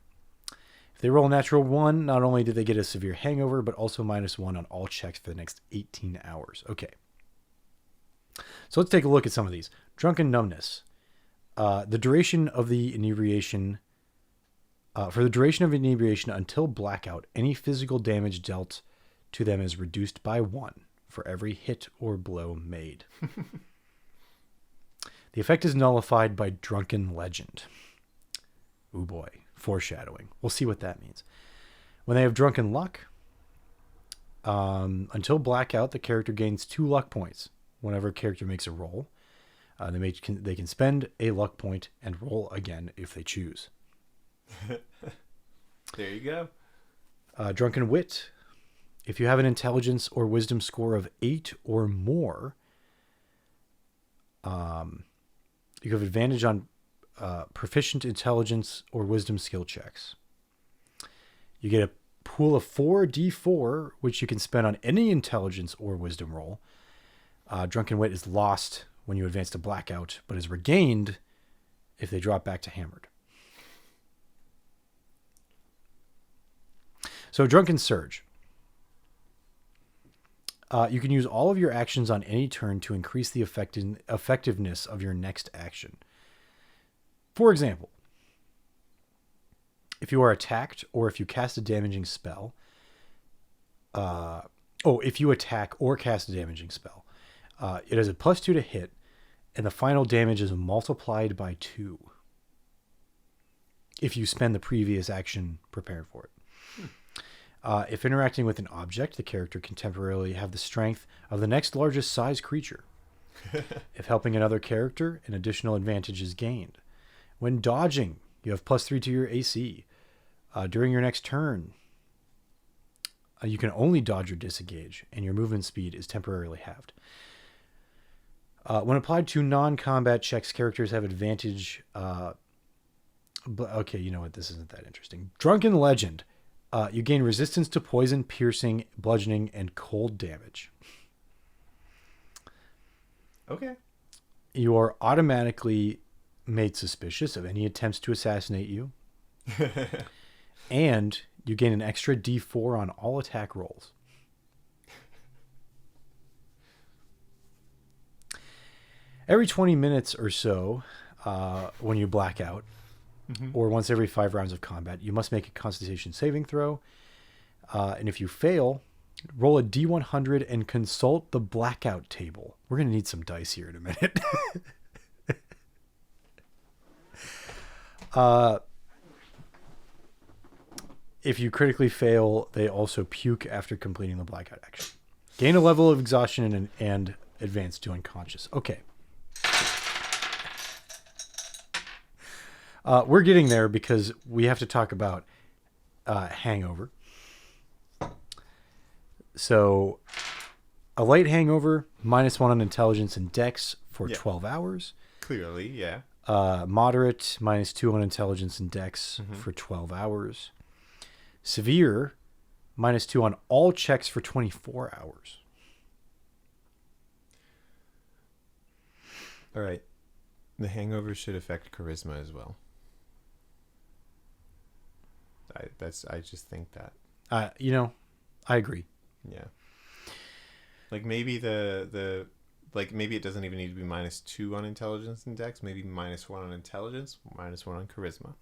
If they roll a natural 1, not only do they get a severe hangover, but also -1 on all checks for the next 18 hours. Okay. So let's take a look at some of these. Drunken Numbness. The duration of the inebriation... for the duration of inebriation until blackout, any physical damage dealt to them is reduced by 1 for every hit or blow made. The effect is nullified by Drunken Legend. Ooh boy, foreshadowing. We'll see what that means. When they have Drunken Luck, until blackout, the character gains 2 luck points. Whenever a character makes a roll, they can spend a luck point and roll again if they choose. There you go. Drunken Wit. If you have an intelligence or wisdom score of 8 or more, you have advantage on proficient intelligence or wisdom skill checks. You get a pool of 4d4, which you can spend on any intelligence or wisdom roll. Drunken Wit is lost when you advance to blackout, but is regained if they drop back to hammered. So Drunken Surge. You can use all of your actions on any turn to increase the effectiveness of your next action. For example, if you are attacked or if you cast a damaging spell, if you attack or cast a damaging spell, it has a +2 to hit, and the final damage is multiplied by 2 if you spend the previous action preparing for it. If interacting with an object, the character can temporarily have the strength of the next largest size creature. If helping another character, an additional advantage is gained. When dodging, you have +3 to your AC. During your next turn, you can only dodge or disengage, and your movement speed is temporarily halved. When applied to non-combat checks, characters have advantage. But okay, you know what? This isn't that interesting. Drunken Legend. You gain resistance to poison, piercing, bludgeoning, and cold damage. Okay. You are automatically made suspicious of any attempts to assassinate you. And you gain an extra D4 on all attack rolls. Every 20 minutes or so, when you black out, or once every 5 rounds of combat, you must make a Constitution saving throw. And if you fail, roll a D100 and consult the blackout table. We're going to need some dice here in a minute. If you critically fail, they also puke after completing the blackout action. Gain a level of exhaustion and advance to unconscious. Okay. We're getting there because we have to talk about hangover. So, a light hangover, -1 on intelligence and dex for 12 hours. Clearly, yeah. Moderate, -2 on intelligence and dex for 12 hours. Severe, -2 on all checks for 24 hours. All right. The hangover should affect charisma as well. I just think that. I agree. Yeah. Like maybe maybe it doesn't even need to be -2 on intelligence and dex, maybe -1 on intelligence, -1 on charisma.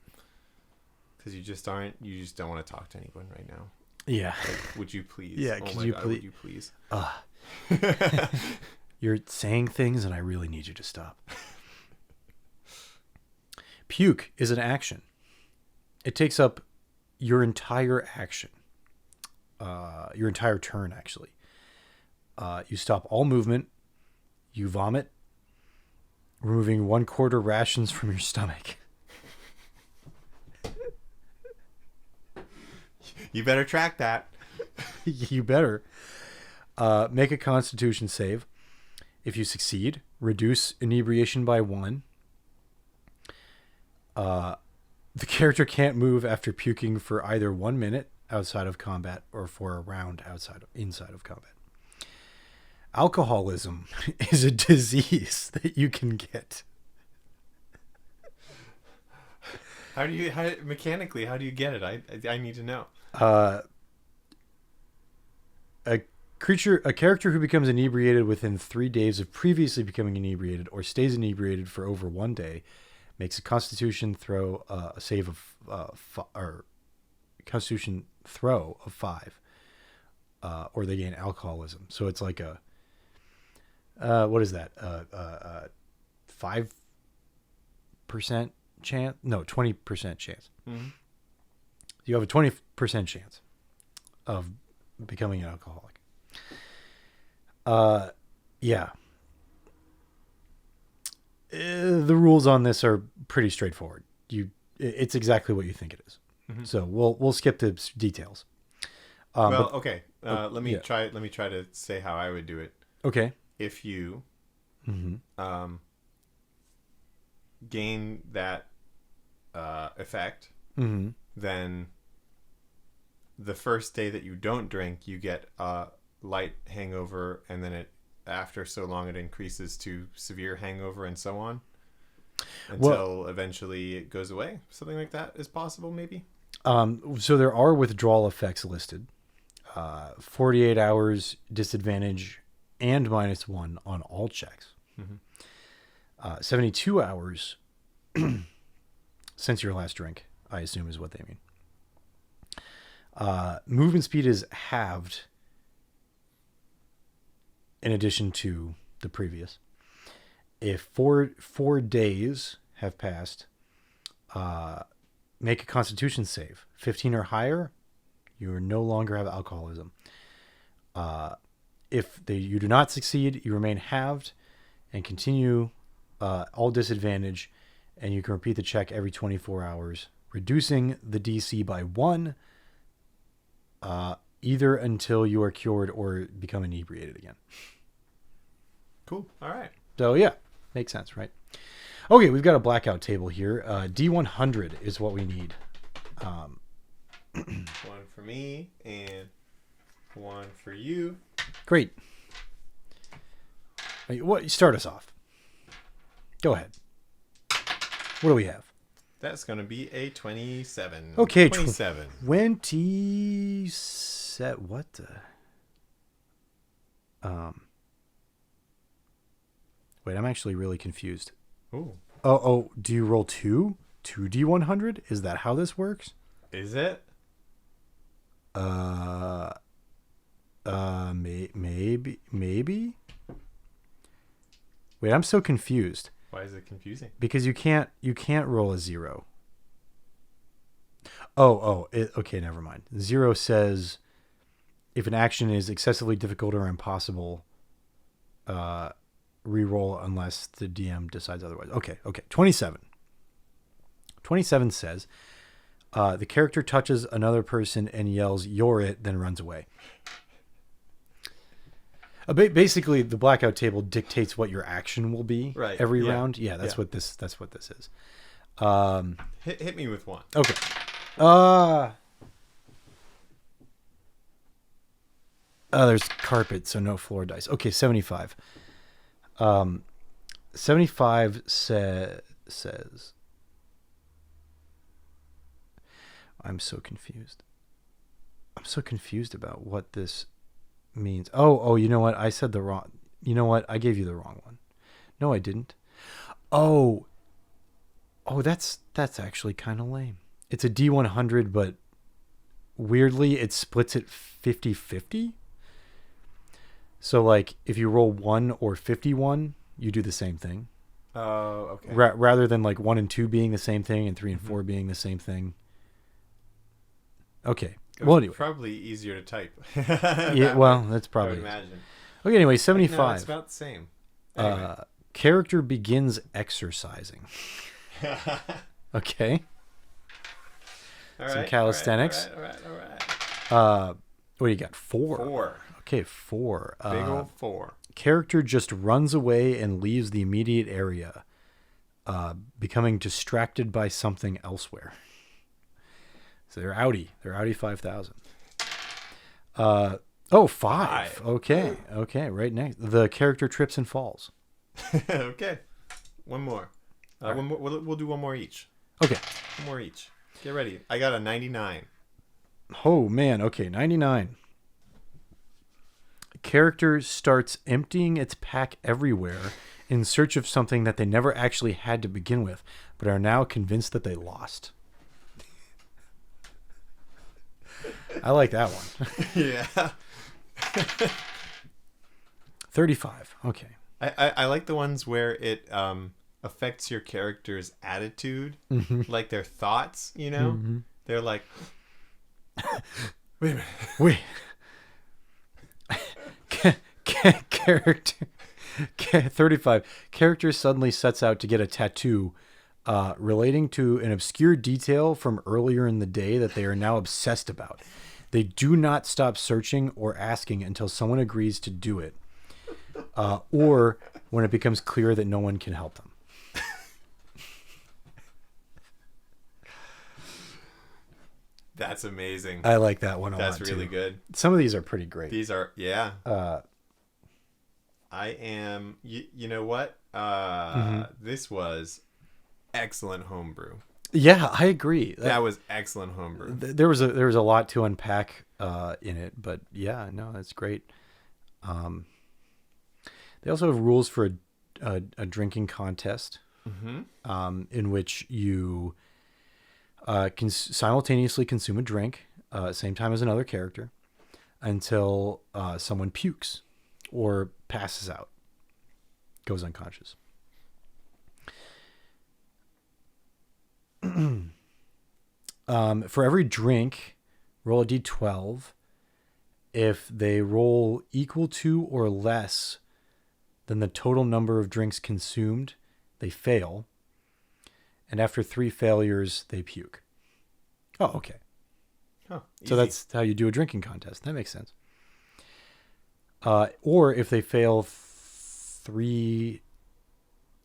Because you just don't want to talk to anyone right now. Yeah. Like, would you please? Yeah, Oh could my you God, please? would you please? You're saying things and I really need you to stop. Puke is an action. It takes up your entire action. Your entire turn, actually. You stop all movement. You vomit, removing 1/4 rations from your stomach. You better track that. You better. Make a Constitution save. If you succeed, reduce inebriation by 1. The character can't move after puking for either 1 minute outside of combat or for a round inside of combat. Alcoholism is a disease that you can get. Mechanically, how do you get it? I need to know. A character who becomes inebriated within 3 days of previously becoming inebriated or stays inebriated for over 1 day makes a Constitution throw a save of Constitution throw of 5, or they gain alcoholism. So it's like a what is that? 5% chance? No, 20% chance. Mm-hmm. You have a 20% chance of becoming an alcoholic. Yeah. The rules on this are pretty straightforward. It's exactly what you think it is. Mm-hmm. So we'll skip the details. Okay. Let me try to say how I would do it. Okay. If you gain that effect, then the first day that you don't drink, you get a light hangover, and then after so long it increases to severe hangover and so on until eventually it goes away. Something like that is possible, maybe. So there are withdrawal effects listed. 48 hours disadvantage and -1 on all checks. 72 hours since your last drink, I assume is what they mean. Movement speed is halved in addition to the previous. If four days have passed, make a Constitution save. 15 or higher, you no longer have alcoholism. If you do not succeed, you remain halved and continue all disadvantage, and you can repeat the check every 24 hours, reducing the DC by 1, either until you are cured or become inebriated again. Cool. All right. So, yeah, makes sense, right? Okay, we've got a blackout table here. D100 is what we need. One for me and one for you. Great. Start us off. Go ahead. What do we have? That's going to be a 27. Okay, 27. 27. What the? Wait, I'm actually really confused. Ooh. Oh, do you roll 2 D100? Is that how this works? Is it? Maybe. Wait, I'm so confused. Why is it confusing? Because you can't roll a 0. Okay, never mind. 0 says if an action is excessively difficult or impossible, re-roll unless the DM decides otherwise. Okay. 27. 27 says the character touches another person and yells, "You're it," then runs away. Basically, the blackout table dictates what your action will be every round. Yeah, that's what this is. Hit me with one. Okay. There's carpet, so no floor dice. Okay, 75. 75 says. I'm so confused. I'm so confused about what this means. Oh, you know what? I said the wrong. You know what? I gave you the wrong one. No, I didn't. Oh, that's actually kind of lame. It's a D100, but weirdly, it splits it 50-50. So, like, if you roll 1 or 51, you do the same thing. Oh, okay. Rather than, like, 1 and 2 being the same thing and 3 and 4 being the same thing. Okay. Well, anyway. Probably easier to type. Yeah, well, that's probably... I would imagine. Okay, anyway, 75. No, it's about the same. Anyway. Character begins exercising. Okay. All Some right, calisthenics. All right. What do you got? 4. 4. Okay, 4. Big old 4. Character just runs away and leaves the immediate area, becoming distracted by something elsewhere. So they're outie. They're outie 5,000. 5. Okay. Right next. The character trips and falls. Okay. One more. One more. We'll do one more each. Okay. One more each. Get ready. I got a 99. Oh, man. Okay, 99. Character starts emptying its pack everywhere in search of something that they never actually had to begin with, but are now convinced that they lost. I like that one. Yeah. 35. Okay. I like the ones where it affects your character's attitude, like their thoughts, you know? Mm-hmm. They're like, wait a minute. Wait. Character 35. Character suddenly sets out to get a tattoo relating to an obscure detail from earlier in the day that they are now obsessed about. They do not stop searching or asking until someone agrees to do it, or when it becomes clear that no one can help them. That's amazing. I like that one a lot, That's really too. good. Some of these are pretty great. These are, yeah. I am, you know what? This was excellent homebrew. Yeah, I agree. That was excellent homebrew. There was a lot to unpack in it, but yeah, no, that's great. They also have rules for a drinking contest, in which you can simultaneously consume a drink same time as another character until someone pukes or passes out, goes unconscious. For every drink, roll a d12. If they roll equal to or less than the total number of drinks consumed, they fail. And after 3 failures, they puke. Oh, okay. Oh, so that's how you do a drinking contest. That makes sense. Or if they fail 3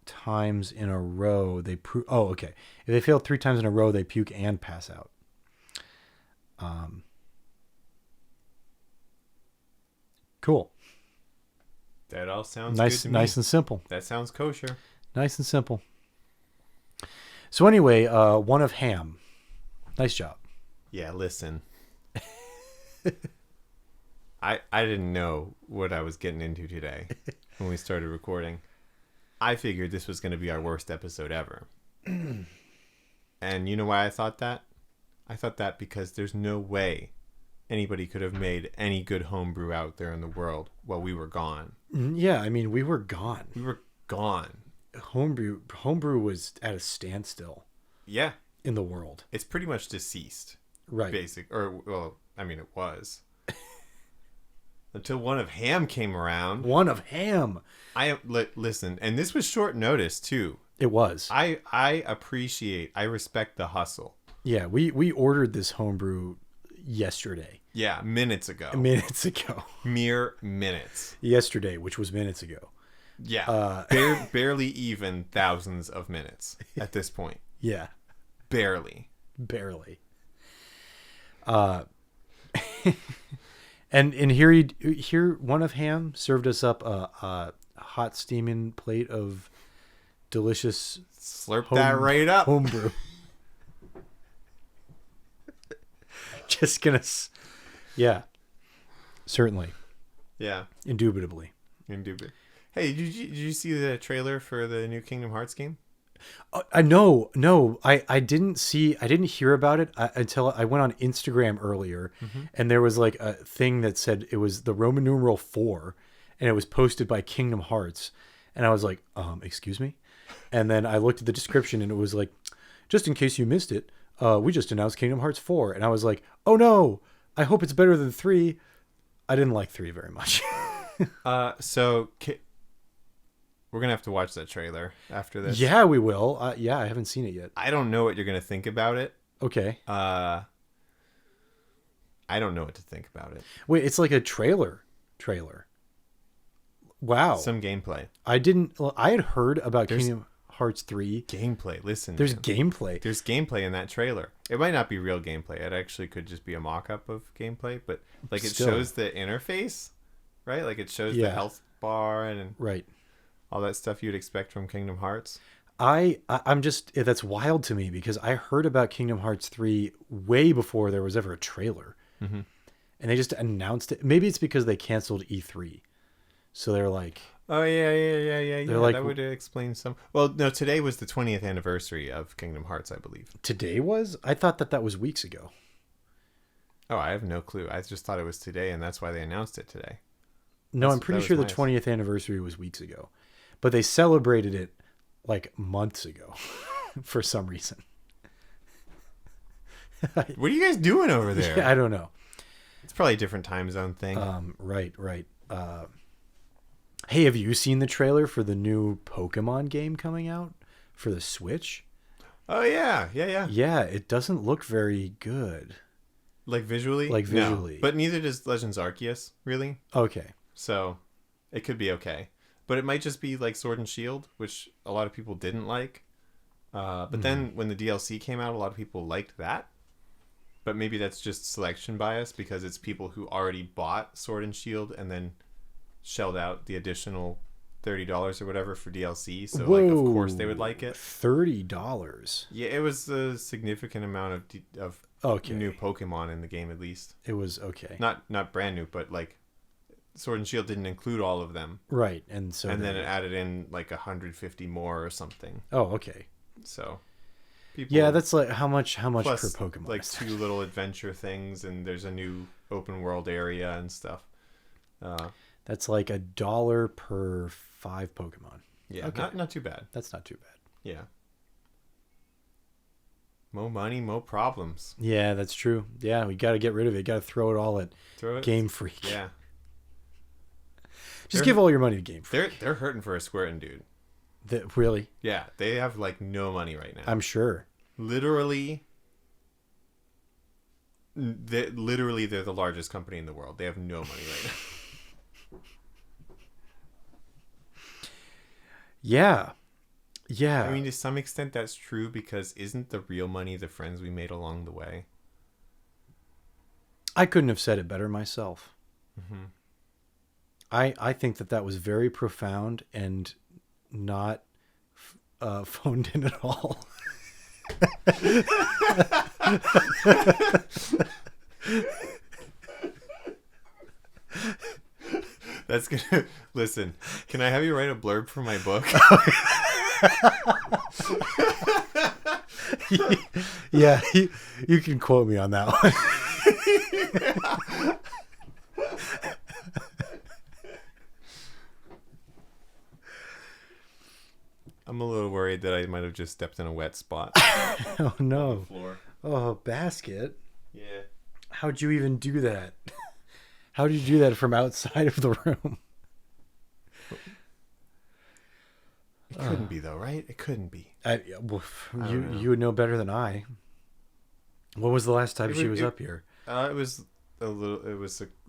times in a row, they okay. If they fail 3 times in a row, they puke and pass out. Cool. That all sounds nice, good to me. Nice and simple. That sounds kosher. Nice and simple. So anyway, ONEOFHAM. Nice job. Yeah, listen. I didn't know what I was getting into today when we started recording. I figured this was going to be our worst episode ever. And you know why I thought that? I thought that because there's no way anybody could have made any good homebrew out there in the world while we were gone. Yeah, I mean, we were gone. We were gone. Homebrew was at a standstill. Yeah. In the world. It's pretty much deceased. Right. It was. Until ONEOFHAM came around. ONEOFHAM. Listen, and this was short notice too. It was. I respect the hustle. Yeah, we ordered this homebrew yesterday. Yeah, minutes ago. Mere minutes. Yesterday, which was minutes ago. Yeah. Barely even thousands of minutes at this point. Yeah. Barely. And here ONEOFHAM served us up a hot steaming plate of delicious that right up homebrew. Just gonna, yeah, certainly, yeah, indubitably. Hey, did you see the trailer for the new Kingdom Hearts game? I didn't hear about it until I went on Instagram earlier, and there was like a thing that said it was the Roman numeral 4, and it was posted by Kingdom Hearts, and I was like, excuse me, and then I looked at the description, and it was like, just in case you missed it, we just announced Kingdom Hearts 4, and I was like, oh no, I hope it's better than 3. I didn't like 3 very much. So we're gonna have to watch that trailer after this. Yeah, we will. Yeah, I haven't seen it yet. I don't know what you're gonna think about it. Okay. I don't know what to think about it. Wait, it's like a trailer. Wow. Some gameplay. I had heard about Kingdom Hearts 3. Gameplay. Listen. There's man. gameplay. There's gameplay in that trailer. It might not be real gameplay. It actually could just be a mock-up of gameplay, but like it shows the interface, right? Like it shows the health bar and right. all that stuff you'd expect from Kingdom Hearts. I'm just, that's wild to me because I heard about Kingdom Hearts 3 way before there was ever a trailer. Mm-hmm. And they just announced it. Maybe it's because they canceled E3. So they're like, oh yeah. Like, that would explain some. Well, no, today was the 20th anniversary of Kingdom Hearts, I believe. Today was? I thought that was weeks ago. Oh, I have no clue. I just thought it was today, and that's why they announced it today. No, I'm pretty sure the 20th anniversary was weeks ago. But they celebrated it like months ago for some reason. What are you guys doing over there? Yeah, I don't know. It's probably a different time zone thing. Right. Hey, have you seen the trailer for the new Pokemon game coming out for the Switch? Oh, yeah. Yeah, it doesn't look very good. Like visually? No, but neither does Legends Arceus, really. Okay. So it could be okay. But it might just be like Sword and Shield, which a lot of people didn't like. But then when the DLC came out, a lot of people liked that. But maybe that's just selection bias because it's people who already bought Sword and Shield and then shelled out the additional $30 or whatever for DLC. So like, of course they would like it. $30. Yeah, it was a significant amount of new Pokemon in the game, at least. It was okay. Not brand new, but like Sword and Shield didn't include all of them. Right, and then it added in like 150 more or something. Oh, okay. So yeah, that's like how much plus, per Pokemon? Like 2 little adventure things, and there's a new open world area and stuff. That's like $1 per 5 Pokemon. Yeah, okay. Not too bad. That's not too bad. Yeah. More money, more problems. Yeah, that's true. Yeah, we got to get rid of it. Got to throw it all at Game Freak. Yeah. Just give all your money to Game Freak. They're hurting for a squirtin', dude. Really? Yeah, they have like no money right now. I'm sure. Literally, they're the largest company in the world. They have no money right now. Yeah. I mean, to some extent, that's true because isn't the real money the friends we made along the way? I couldn't have said it better myself. Mm-hmm. I think that was very profound and not phoned in at all. That's gonna listen. Can I have you write a blurb for my book? Yeah, you can quote me on that one. I'm a little worried that I might have just stepped in a wet spot. Oh no! On the floor. Oh, basket. Yeah. How'd you even do that? How did you do that from outside of the room? It couldn't be though, right? It couldn't be. You would know better than I. When was the last time she was up here? It was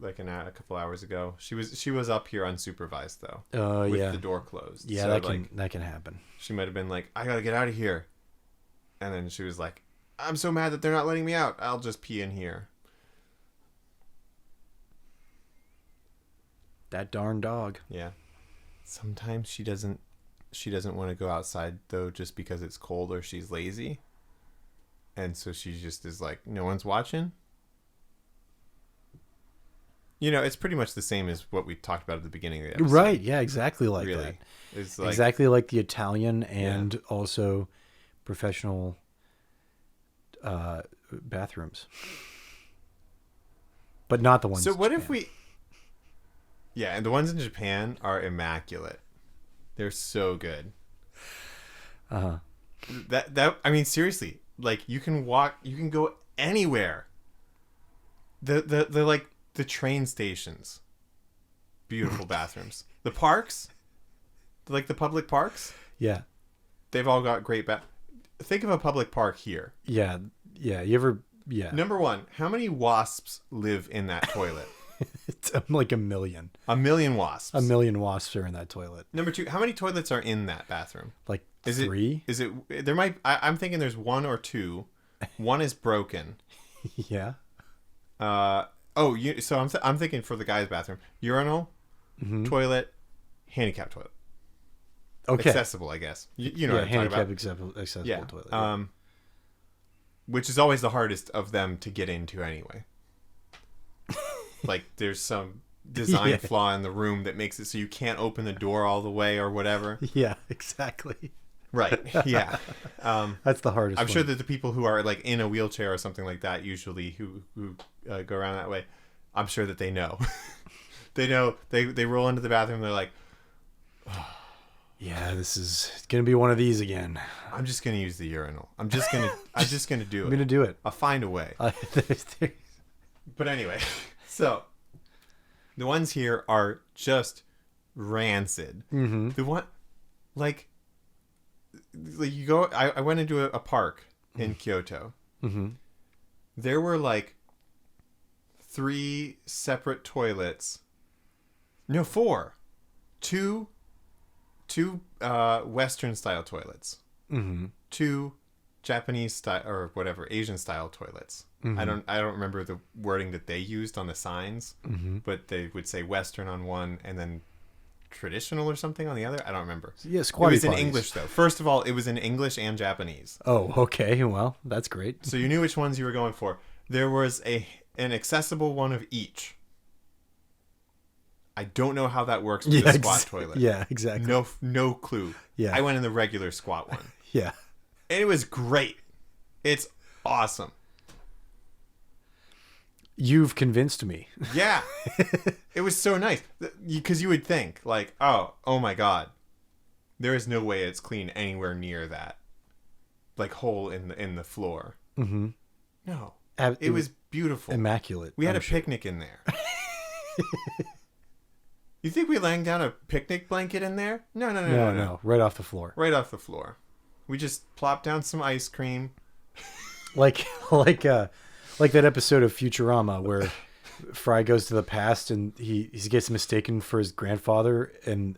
like a couple hours ago. She was up here unsupervised though. With the door closed. Yeah, so that can happen. She might have been like, I gotta get out of here, and then she was like, I'm so mad that they're not letting me out. I'll just pee in here. That darn dog. Yeah. Sometimes she doesn't want to go outside though, just because it's cold or she's lazy, and so she just is like, no one's watching. It's pretty much the same as what we talked about at the beginning of the episode. Right. Yeah, exactly like Really. that. It's like, exactly like the Italian and also professional bathrooms. But not the ones So what in if Japan. Yeah, and the ones in Japan are immaculate. They're so good. Uh-huh. I mean, seriously, like you can go anywhere. The like the train stations. Beautiful bathrooms. The parks, like the public parks, Yeah. they've all got great Think of a public park here. Yeah. Yeah. You ever... Yeah. Number one, how many wasps live in that toilet? It's like 1 million. 1 million wasps. 1 million wasps are in that toilet. Number two, how many toilets are in that bathroom? Like Is 3? There might... I'm thinking there's 1 or 2. One is broken. Yeah. So I'm thinking for the guy's bathroom, urinal, toilet, handicap toilet. Okay. Accessible, I guess. You know what I'm talking about. Handicap accessible toilet. Yeah. Which is always the hardest of them to get into anyway. Like there's some design flaw in the room that makes it so you can't open the door all the way or whatever. Yeah, exactly. Right. Yeah. That's the hardest. I'm sure that the people who are like in a wheelchair or something like that, usually who go around that way, I'm sure that they know. They know. They roll into the bathroom. They're like, yeah, this is gonna be one of these again. I'm just gonna use the urinal. I'm just gonna do it. I'm gonna do it. I'll find a way. But anyway, so the ones here are just rancid. Mm-hmm. The one, like you go. I went into a park in Kyoto. Mm-hmm. There were like 3 separate toilets. No, 4. Two Western style toilets. Mm-hmm. 2 Japanese style or whatever Asian style toilets. Mm-hmm. I don't remember the wording that they used on the signs, but they would say Western on one and then traditional or something on the other. I don't remember. Yeah, It squatty was in potties. English though. First of all, it was in English and Japanese, Oh, okay. Well, that's great. so you knew which ones you were going for. There was an accessible one of each. I don't know how that works with a squat toilet. Yeah, exactly. No clue. Yeah. I went in the regular squat one. Yeah. And it was great. It's awesome. You've convinced me. Yeah. It was so nice. Because you would think, like, oh my God. There is no way it's clean anywhere near that. Like, hole in the floor. Mm-hmm. No. It It was beautiful. immaculate. We had I'm a sure. picnic in there. You think we laying down a picnic blanket in there? No. No. Right off the floor. Right off the floor. We just plopped down some ice cream. Like that episode of Futurama where Fry goes to the past and he gets mistaken for his grandfather and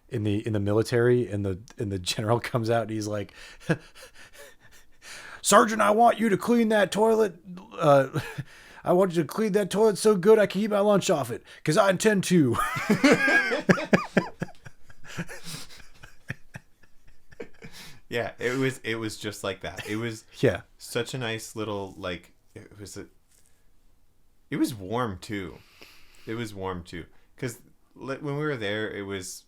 in the military and the general comes out and he's like, Sergeant, I want you to clean that toilet. I want you to clean that toilet so good I can eat my lunch off it because I intend to. Yeah, it was just like that. It was Yeah. such a nice little like it was warm too. It was warm too because when we were there it was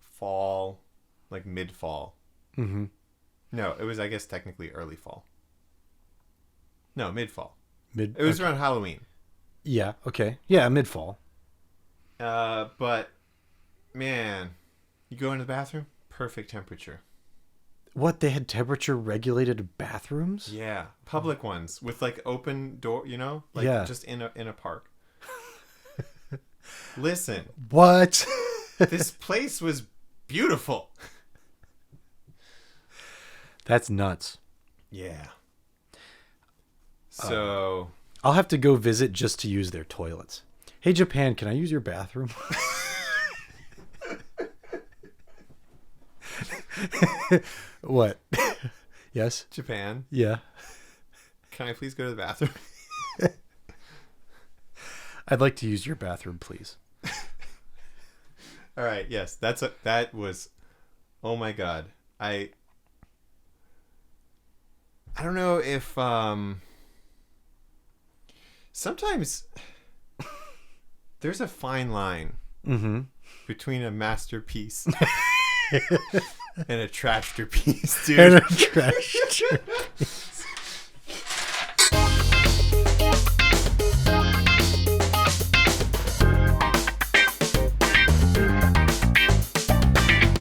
fall, like mid fall. Mm-hmm. No, it was I guess technically early fall. No, mid fall. It It was around Halloween. Yeah. Okay. Yeah. Mid fall. But man, you go into the bathroom, perfect temperature. What, they had temperature regulated bathrooms? Yeah, public ones with like open door, like Yeah. just in a park. Listen, What? this place was beautiful. That's nuts. Yeah. So, I'll have to go visit just to use their toilets. Hey, Japan, can I use your bathroom? What? Yes? Japan, Yeah. can I please go to the bathroom? I'd like to use your bathroom, please. All right, yes, that was oh my God. I don't know if sometimes There's a fine line between a masterpiece and a trashterpiece, dude. And a trash.